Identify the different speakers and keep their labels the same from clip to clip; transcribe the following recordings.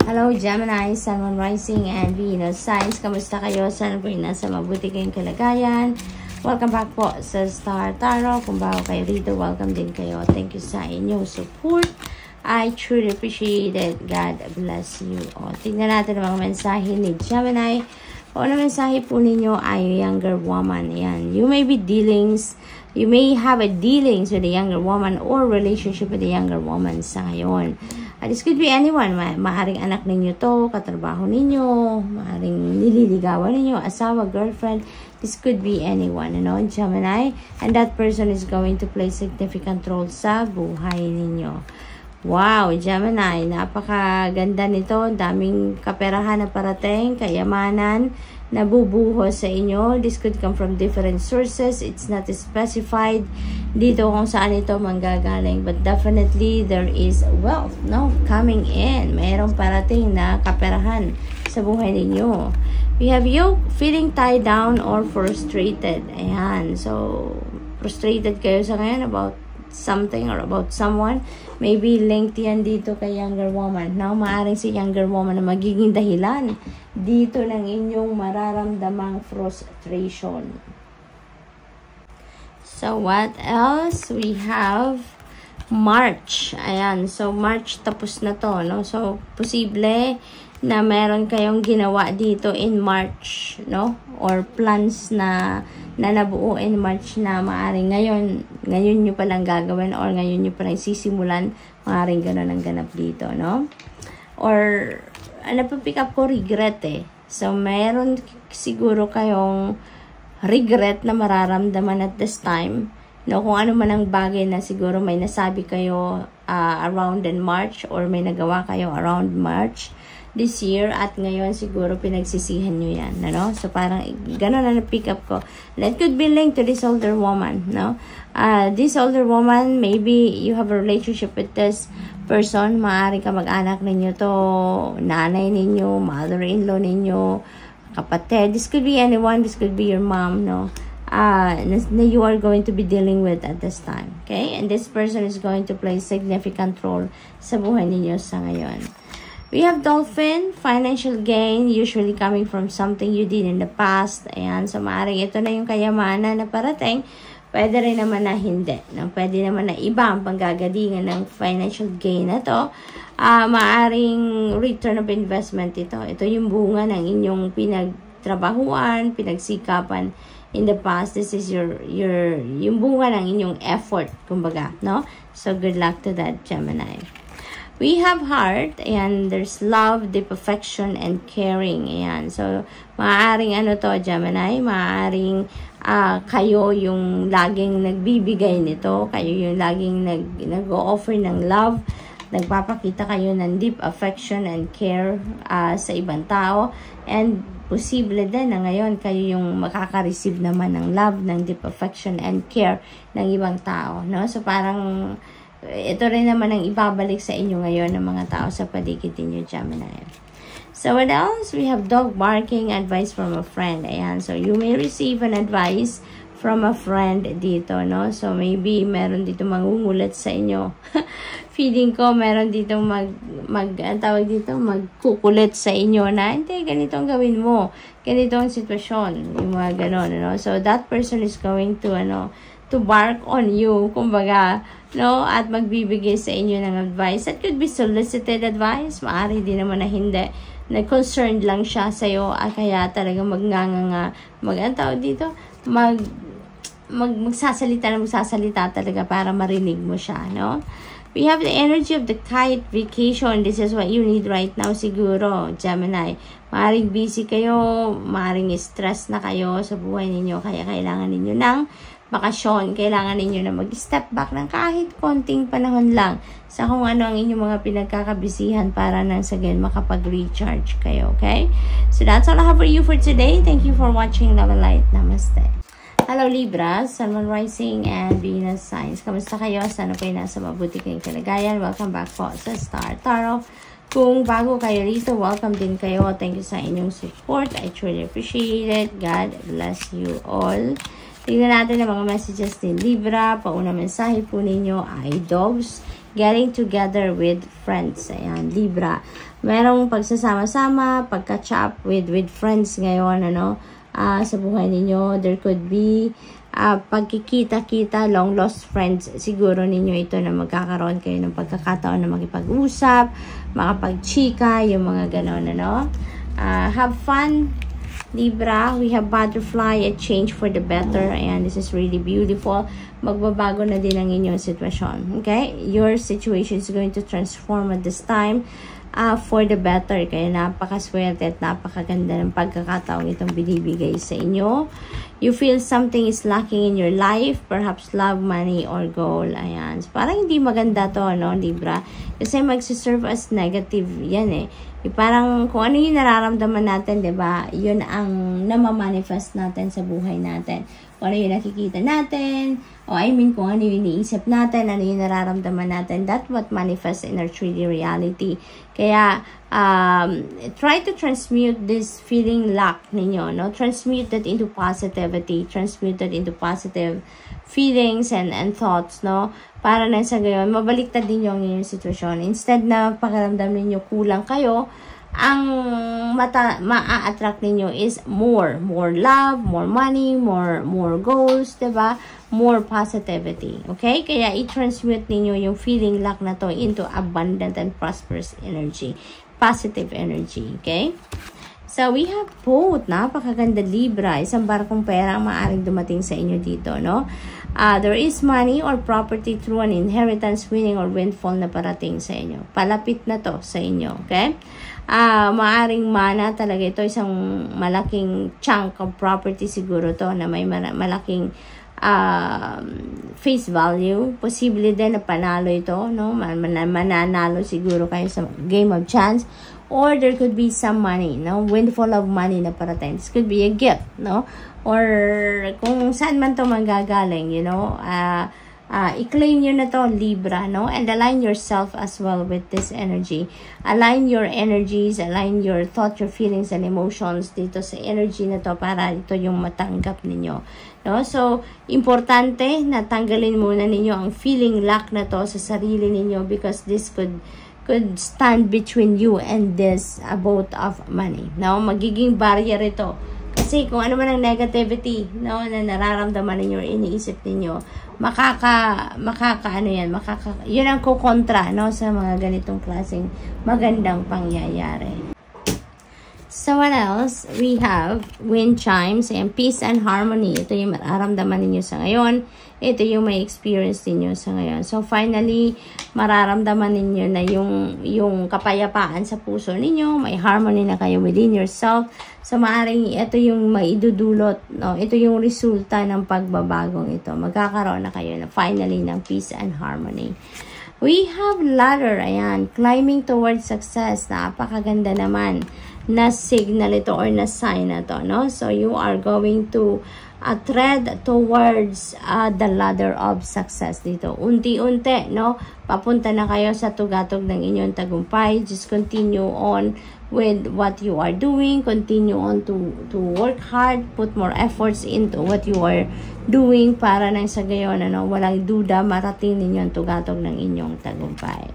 Speaker 1: Hello Gemini, Sun, Moon, Rising, and Venus signs. Kamusta kayo? Sana po nasa mabuti kayong kalagayan. Welcome back po sa Star Tarot. Kung bago kayo rito, welcome din kayo. Thank you sa inyong support. I truly appreciate it. God bless you all. Tingnan natin ang mga mensahe ni Gemini. O na mensahe po ninyo ay younger woman. Ayan. You may have a dealings with a younger woman or relationship with a younger woman sa ngayon. This could be anyone. Maaring anak ninyo to, katrabaho ninyo, maaring nililigawan ninyo, asawa, girlfriend. This could be anyone, Gemini. And that person is going to play significant role sa buhay ninyo. Wow, Gemini, napakaganda nito. Daming kaperahan na parating, kayamanan, nabubuhos sa inyo. This could come from different sources. It's not specified dito kung saan ito manggagaling. But definitely, there is wealth, coming in. Mayroong parating na kaperahan sa buhay ninyo. We have you feeling tied down or frustrated. Ayan. So, frustrated kayo sa ngayon about something or about someone. Maybe linked yan dito kay younger woman. Now, maaring si younger woman na magiging dahilan dito ng inyong mararamdamang frustration. So, what else? We have March. Ayan. So, March tapos na to, So, posible na meron kayong ginawa dito in March, Or plans na nabuo in March na maaring ngayon nyo palang gagawin or ngayon nyo palang sisimulan, maaring gano'n ang ganap dito, Or, napapick up ko regret So, meron siguro kayong regret na mararamdaman at this time, kung ano man ang bagay na siguro may nasabi kayo around in March or may nagawa kayo around March this year at ngayon siguro pinagsisihan nyo yan, So, parang gano'n na na-pick up ko. That could be linked to this older woman, This older woman, maybe you have a relationship with this person. Maaari ka mag-anak ninyo to, nanay ninyo, mother-in-law ninyo, kapatid. This could be anyone. This could be your mom, na you are going to be dealing with at this time. Okay? And this person is going to play significant role sa buhay ninyo sa ngayon. We have Dolphin, financial gain, usually coming from something you did in the past. Ayan, so maaaring ito na yung kayamanan na parating. Pwede rin naman na hindi. Pwede naman na iba ang panggagalingan ng financial gain na to. Maaaring return of investment ito. Ito yung bunga ng inyong pinagtrabahuan, pinagsikapan in the past. This is yung bunga ng inyong effort, kumbaga, So, good luck to that, Gemini. We have heart, and there's love, deep affection, and caring. Ayan. So, maaaring Gemini, maaaring kayo yung laging nagbibigay nito, kayo yung laging nag-o-offer ng love, nagpapakita kayo ng deep affection and care sa ibang tao, and posible din na ngayon kayo yung makaka-receive naman ng love, ng deep affection and care ng ibang tao, So, parang ito rin naman ang ibabalik sa inyo ngayon ng mga tao sa paligid niyo, Gemini. So, what else? We have dog barking, advice from a friend. Ayan. So, you may receive an advice from a friend dito, So, maybe meron dito mangungulat sa inyo. Feeling ko, meron dito magkukulit sa inyo na, hindi, ganito ang gawin mo. Ganito ang sitwasyon. Yung mga ganon, So, that person is going to, to bark on you, kumbaga, at magbibigay sa inyo ng advice. That could be solicited advice. Maaari din naman na hindi. Na-concerned lang siya sa'yo, kaya talaga magsasalita talaga para marinig mo siya, We have the energy of the kite vacation. This is what you need right now siguro, Gemini. Maaring busy kayo, maaring stress na kayo sa buhay ninyo, kaya kailangan ninyo ng bakasyon. Kailangan ninyo na mag-step back ng kahit konting panahon lang sa kung ano ang inyong mga pinagkakabisihan para nang sa gayon makapag-recharge kayo, okay? So, that's all I have for you for today. Thank you for watching. Love and light. Namaste. Hello Libra, Sun, Moon, Rising, and Venus signs. Kamusta kayo? Sana po nasa mabuti kayong kalagayan. Welcome back po sa Star Tarot. Kung bago kayo rito, welcome din kayo. Thank you sa inyong support. I truly appreciate it. God bless you all. Tingnan natin ang mga messages ni Libra. Pauna mensahe po ninyo ay dogs. Getting together with friends. Ayan, Libra. Merong pagsasama-sama, pag-catch up with friends ngayon, sa buhay ninyo. There could be pagkikita-kita, long lost friends. Siguro ninyo ito na magkakaroon kayo ng pagkakataon na makipag-usap, makapag-chika, yung mga ganon, have fun, Libra. We have butterfly, a change for the better. Ayan, this is really beautiful. Magbabago na din ang inyong sitwasyon. Okay? Your situation is going to transform at this time for the better. Kaya napakaswerte at napakaganda ng pagkakataong itong binibigay sa inyo. You feel something is lacking in your life, perhaps love, money, or goal. Ayan. So, parang hindi maganda to, Libra? Kasi magsiserve as negative yan Parang kung ano yung nararamdaman natin, diba? Yun ang namamanifest natin sa buhay natin. Kung ano yung nakikita natin, kung ano yung iniisip natin, ano yung nararamdaman natin, that's what manifests in our 3D reality. Kaya, try to transmute this feeling lack ninyo, Transmute that into positivity, transmute that into positive feelings and thoughts, Para na sa gayon, mabaliktad din yung inyong sitwasyon. Instead na pakiramdam ninyo kulang kayo, ang ma-attract ninyo is more love, more money, more goals, diba? More positivity. Okay? Kaya i-transmute ninyo yung feeling lack na to into abundant and prosperous energy. Positive energy. Okay? So, we have both. Napakaganda, Libra. Isang barkong pera ang maaaring dumating sa inyo dito, there is money or property through an inheritance, winning, or windfall na parating sa inyo. Palapit na to sa inyo. Okay? Maaring mana talaga ito. Isang malaking chunk of property siguro to na may malaking face value. Posible din na panalo ito, mananalo siguro kayo sa game of chance. Or there could be some money, windfall of money na parating. This could be a gift, or kung saan man to manggagaling, i-claim nyo na to, Libra, and align yourself as well with this energy. Align your energies, align your thoughts, your feelings, and emotions dito sa energy na to para ito yung matanggap ninyo. So, importante na tanggalin muna ninyo ang feeling lack na to sa sarili ninyo because this could stand between you and this boat of money. Magiging barrier ito. Kasi kung ano man ang negativity, na nararamdaman ninyo, iniisip ninyo, yun ang kukontra, sa mga ganitong klaseng magandang pangyayari. So, what else? We have wind chimes and peace and harmony. Ito yung mararamdaman ninyo sa ngayon. Ito yung may experience ninyo sa ngayon. So, finally, mararamdaman ninyo na yung kapayapaan sa puso ninyo. May harmony na kayo within yourself. So, maaring ito yung maidudulot. Ito yung resulta ng pagbabagong ito. Magkakaroon na kayo na finally ng peace and harmony. We have ladder. Ayan. Climbing towards success. Napakaganda naman na signal ito or na sign na to, So, you are going to tread towards the ladder of success dito. Unti-unti, Papunta na kayo sa tugatog ng inyong tagumpay. Just continue on with what you are doing. Continue on to work hard. Put more efforts into what you are doing para nang sa gayon, walang duda marating ninyo ang tugatog ng inyong tagumpay.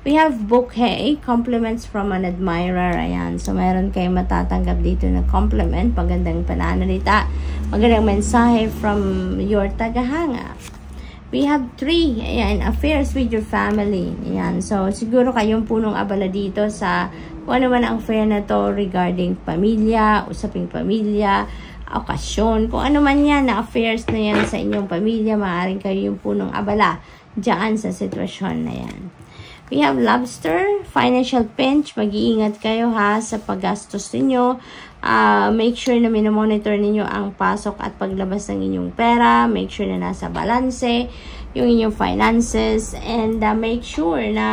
Speaker 1: We have bouquet, compliments from an admirer. Ayan. So, mayroon kayong matatanggap dito na compliment. Magandang pananalita. Magandang mensahe from your tagahanga. We have 3. Ayan. Affairs with your family. Ayan. So, siguro kayong punong abala dito sa kung ano man ang affair na to regarding pamilya, usaping pamilya, okasyon. Kung ano man yan na affairs na yan sa inyong pamilya, maaaring kayo yung punong abala dyan sa sitwasyon na yan. We have lobster, financial pinch. Mag-iingat kayo sa paggastos ninyo. Make sure na minomonitor ninyo ang pasok at paglabas ng inyong pera. Make sure na nasa balanse yung inyong finances. And make sure na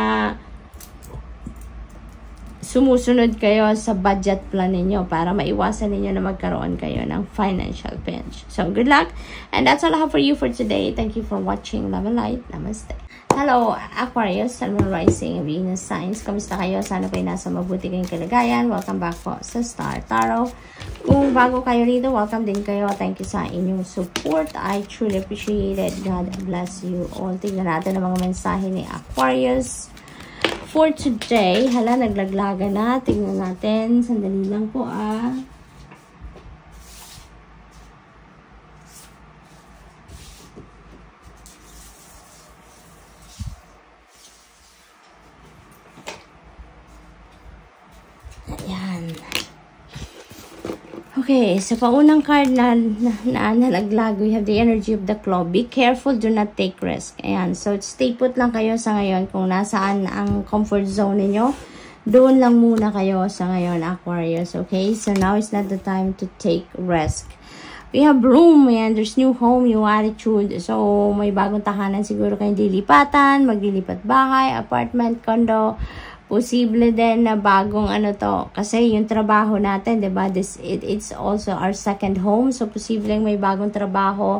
Speaker 1: sumusunod kayo sa budget plan ninyo para maiwasan ninyo na magkaroon kayo ng financial pinch. So, good luck. And that's all I have for you for today. Thank you for watching. Love and light. Namaste. Hello, Aquarius, Sun, Moon, Rising, Venus signs. Kamusta kayo? Sana kayo nasa mabuti kayong kalagayan. Welcome back po sa Star Tarot. Kung bago kayo rito, welcome din kayo. Thank you sa inyong support. I truly appreciate it. God bless you all. Tingnan natin ang mga mensahe ni Aquarius for today. Hala, naglaglaga na. Tingnan natin. Sandali lang po Ayan. Okay, so paunang card na nalaglag, we have the energy of the claw. Be careful, do not take risk. Ayan, so stay put lang kayo sa ngayon. Kung nasaan ang comfort zone ninyo, doon lang muna kayo sa ngayon, Aquarius. Okay, so now is not the time to take risk. We have room, and there's new home, new attitude. So, may bagong tahanan siguro kayong dilipatan, maglilipat bahay, apartment, condo. Posible din na bagong kasi yung trabaho natin, diba? It's also our second home. So, posibleng may bagong trabaho,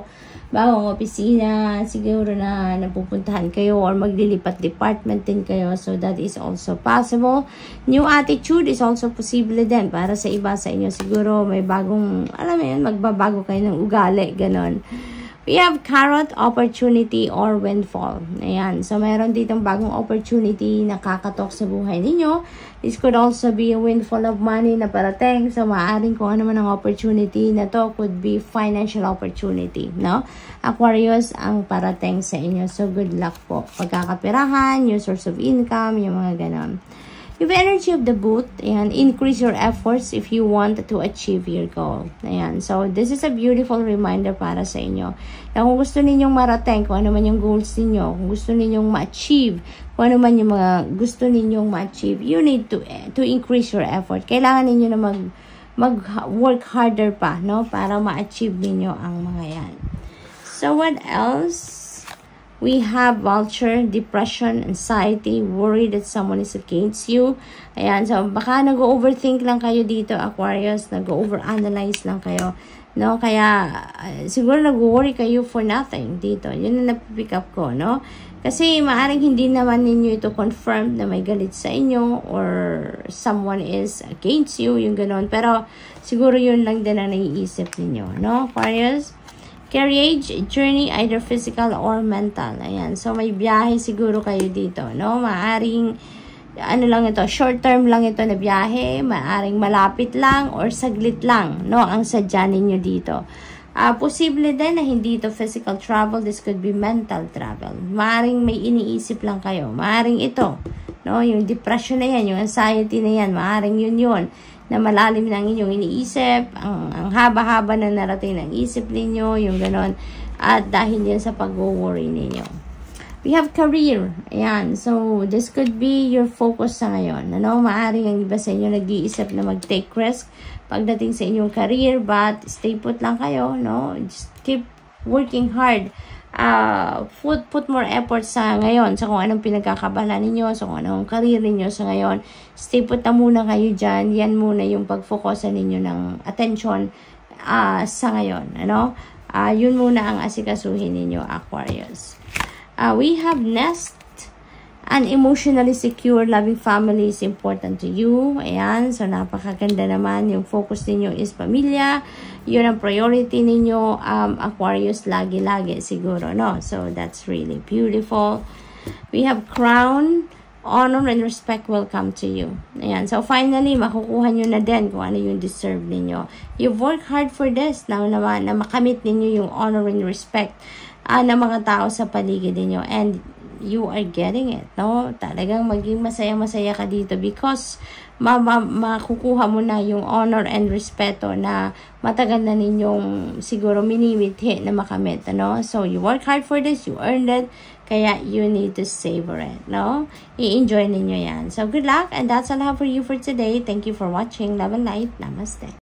Speaker 1: bagong opisina, siguro na napupuntahan kayo or maglilipat department din kayo. So, that is also possible. New attitude is also possible din para sa iba sa inyo. Siguro may bagong, alam mo yun, magbabago kayo ng ugali, ganon. We have carrot, opportunity, or windfall. Ayan. So, meron ditong bagong opportunity na kakatok sa buhay ninyo. This could also be a windfall of money na parating. So, maaaring kung ano man ang opportunity na to could be financial opportunity. No? Aquarius ang parating sa inyo. So, good luck po. Pagkakapirahan, your source of income, yung mga ganon. Yung energy of the boot, ayan, increase your efforts if you want to achieve your goal. Ayan, so this is a beautiful reminder para sa inyo. Na kung gusto ninyong marating, kung ano man yung goals ninyo, kung gusto ninyong ma-achieve, kung ano man yung mga gusto ninyong ma-achieve, you need to increase your effort. Kailangan ninyo na mag-work harder pa, no? Para ma-achieve ninyo ang mga yan. So, what else? We have vulture, depression, anxiety, worry that someone is against you. Ayan, so baka nag-overthink lang kayo dito, Aquarius. Nag-overanalyze lang kayo. No? Kaya, siguro nag-worry kayo for nothing dito. Yun ang napipick up ko, no? Kasi maaring hindi naman ninyo ito confirmed na may galit sa inyo or someone is against you, yung ganon. Pero, siguro yun lang din ang naiisip ninyo, no, Aquarius? Carriage, journey, either physical or mental. Ayan. So, may biyahe siguro kayo dito, no? Maaring, lang ito, short term lang ito na biyahe. Maaring malapit lang or saglit lang, no? Ang sadya ninyo dito. Posible din na hindi ito physical travel. This could be mental travel. Maaring may iniisip lang kayo. Maaring ito, no? Yung depression na yan, yung anxiety na yan. Maaring yun. Na malalim ng inyong iniisip, ang haba-haba na narating ng isip ninyo, yung ganon, at dahil yan sa pag-worry ninyo. We have career. Ayan. So, this could be your focus sa ngayon. Ano? Maaring ang iba sa inyo nag-iisip na mag-take risk pagdating sa inyong career, but stay put lang kayo, no? Just keep working hard. Put more effort sa ngayon sa kung anong pinagkakabala ninyo, sa kung anong career ninyo sa ngayon. Stay put na muna kayo dyan. Yan muna yung pag-focusan ninyo ng attention sa ngayon. Ano? Yun muna ang asikasuhin ninyo, Aquarius. We have nest. An emotionally secure, loving family is important to you. Ayan. So, napakaganda naman. Yung focus ninyo is pamilya. Yun ang priority ninyo. Aquarius, lagi-lagi siguro, no? So, that's really beautiful. We have crown. Honor and respect will come to you. Ayan. So, finally, makukuha nyo na din kung ano yung deserve ninyo. You've worked hard for this. Now naman, na makamit ninyo yung honor and respect ng mga tao sa paligid ninyo. And you are getting it, no? Talagang maging masaya-masaya ka dito because makukuha mo na yung honor and respeto na matagal na ninyong siguro minimithi na makamit, no? So, you work hard for this, you earned it, kaya you need to savor it, no? I-enjoy ninyo yan. So, good luck, and that's all I have for you for today. Thank you for watching. Love and light. Namaste.